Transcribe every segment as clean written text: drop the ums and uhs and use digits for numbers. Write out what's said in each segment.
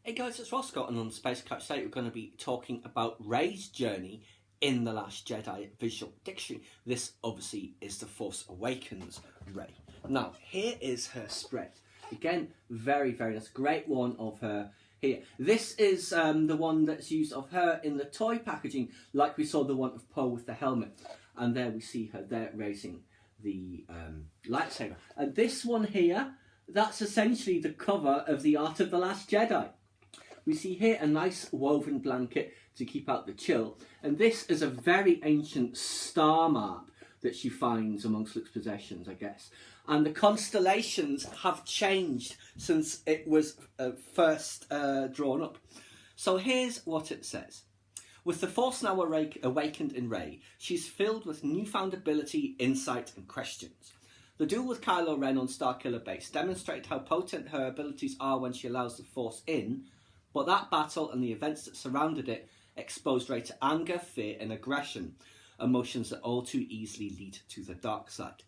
Hey guys, it's Roscoe, and on Space Couch today we're going to be talking about Rey's journey in the Last Jedi Visual Dictionary. This obviously is the Force Awakens Rey. Now, here is her spread. Again, very, very nice. Great one of her here. This is the one that's used of her in the toy packaging, like we saw the one of Poe with the helmet. And there we see her there raising the lightsaber. And this one here, that's essentially the cover of the Art of the Last Jedi. We see here a nice woven blanket to keep out the chill. And this is a very ancient star map that she finds amongst Luke's possessions, I guess. And the constellations have changed since it was first drawn up. So here's what it says. With the Force now awakened in Rey, she's filled with newfound ability, insight and questions. The duel with Kylo Ren on Starkiller Base demonstrated how potent her abilities are when she allows the Force in, but that battle and the events that surrounded it exposed Rey to anger, fear and aggression, emotions that all too easily lead to the dark side.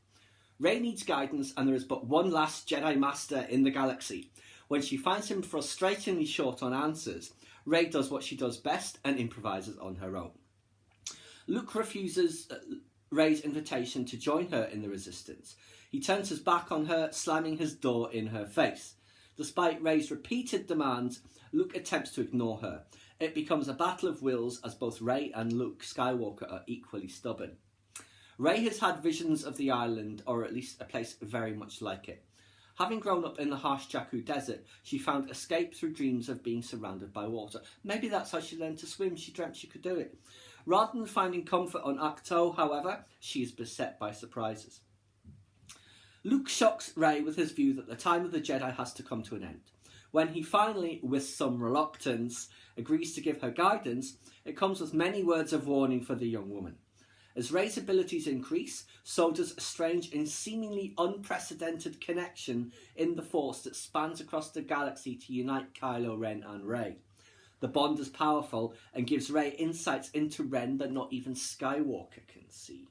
Rey needs guidance, and there is but one last Jedi Master in the galaxy. When she finds him frustratingly short on answers, Rey does what she does best and improvises on her own. Luke refuses Rey's invitation to join her in the Resistance. He turns his back on her, slamming his door in her face. Despite Rey's repeated demands, Luke attempts to ignore her. It becomes a battle of wills as both Rey and Luke Skywalker are equally stubborn. Rey has had visions of the island, or at least a place very much like it. Having grown up in the harsh Jakku desert, she found escape through dreams of being surrounded by water. Maybe that's how she learned to swim. She dreamt she could do it. Rather than finding comfort on Ach-To, however, she is beset by surprises. Luke shocks Rey with his view that the time of the Jedi has to come to an end. When he finally, with some reluctance, agrees to give her guidance, it comes with many words of warning for the young woman. As Rey's abilities increase, so does a strange and seemingly unprecedented connection in the Force that spans across the galaxy to unite Kylo Ren and Rey. The bond is powerful and gives Rey insights into Ren that not even Skywalker can see.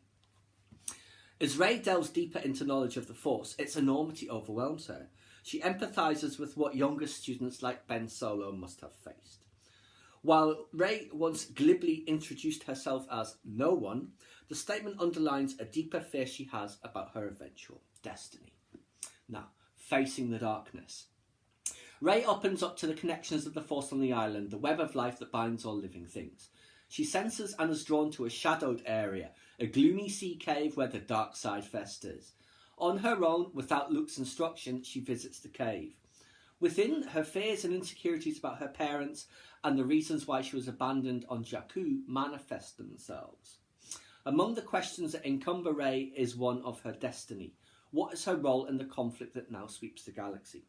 As Rey delves deeper into knowledge of the Force, its enormity overwhelms her. She empathises with what younger students like Ben Solo must have faced. While Rey once glibly introduced herself as no one, the statement underlines a deeper fear she has about her eventual destiny. Now, facing the darkness. Rey opens up to the connections of the Force on the island, the web of life that binds all living things. She senses and is drawn to a shadowed area, a gloomy sea cave where the dark side festers. On her own, without Luke's instruction, she visits the cave. Within, her fears and insecurities about her parents and the reasons why she was abandoned on Jakku manifest themselves. Among the questions that encumber Rey is one of her destiny. What is her role in the conflict that now sweeps the galaxy?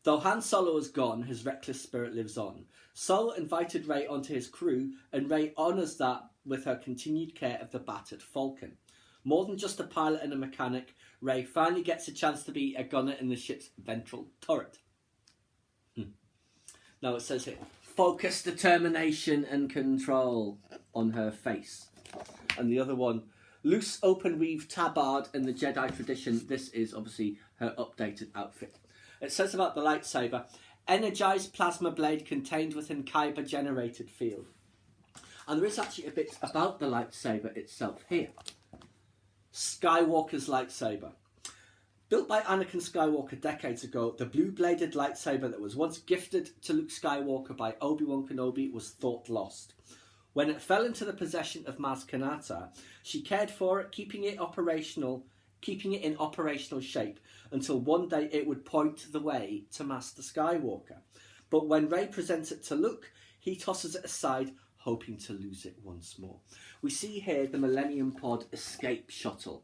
Though Han Solo is gone, his reckless spirit lives on. Solo invited Rey onto his crew, and Rey honours that with her continued care of the battered Falcon. More than just a pilot and a mechanic, Rey finally gets a chance to be a gunner in the ship's ventral turret. Now it says here, focus, determination and control on her face. And the other one, loose open weave tabard in the Jedi tradition. This is obviously her updated outfit. It says about the lightsaber, energized plasma blade contained within Kyber generated field. And there is actually a bit about the lightsaber itself here. Skywalker's lightsaber. Built by Anakin Skywalker decades ago, the blue-bladed lightsaber that was once gifted to Luke Skywalker by Obi-Wan Kenobi was thought lost. When it fell into the possession of Maz Kanata, she cared for it, keeping it in operational shape until one day it would point the way to Master Skywalker. But when Rey presents it to Luke, he tosses it aside, hoping to lose it once more. We see here the Millennium Pod escape shuttle.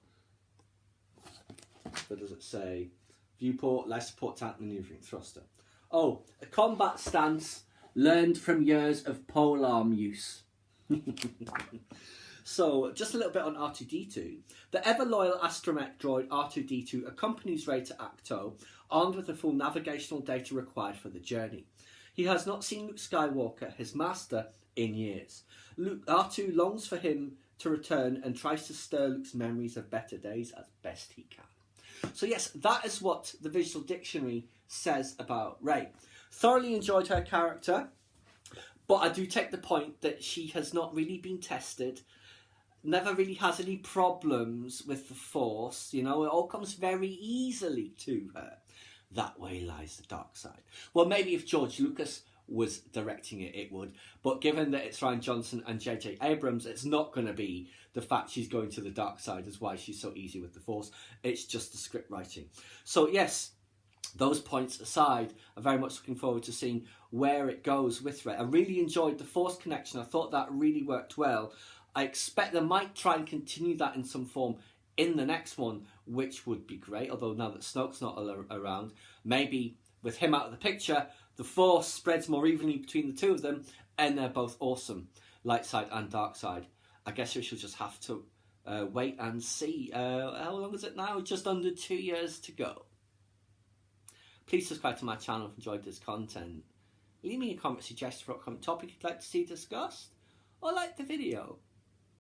What does it say? Viewport, life support tank, manoeuvring thruster. Oh, a combat stance learned from years of polearm use. So, just a little bit on R2-D2. The ever-loyal astromech droid R2-D2 accompanies Rey to Ach-To, armed with the full navigational data required for the journey. He has not seen Luke Skywalker, his master, in years. R2 longs for him to return and tries to stir Luke's memories of better days as best he can. So yes, that is what the Visual Dictionary says about Rey. Thoroughly enjoyed her character, but I do take the point that she has not really been tested, never really has any problems with the Force, you know, it all comes very easily to her. That way lies the dark side. Well, maybe if George Lucas was directing it, it would, but given that it's Rian Johnson and J.J. Abrams, it's not going to be the fact she's going to the dark side is why she's so easy with the Force. It's just the script writing. So yes, those points aside, I'm very much looking forward to seeing where it goes with Rey. I really enjoyed the Force connection. I thought that really worked well. I expect they might try and continue that in some form in the next one, which would be great, although now that Snoke's not around, maybe with him out of the picture, the Force spreads more evenly between the two of them, and they're both awesome, light side and dark side. I guess we shall just have to wait and see. How long is it now? Just under 2 years to go. Please subscribe to my channel if you enjoyed this content. Leave me a comment suggestion for a comment topic you'd like to see discussed, or like the video.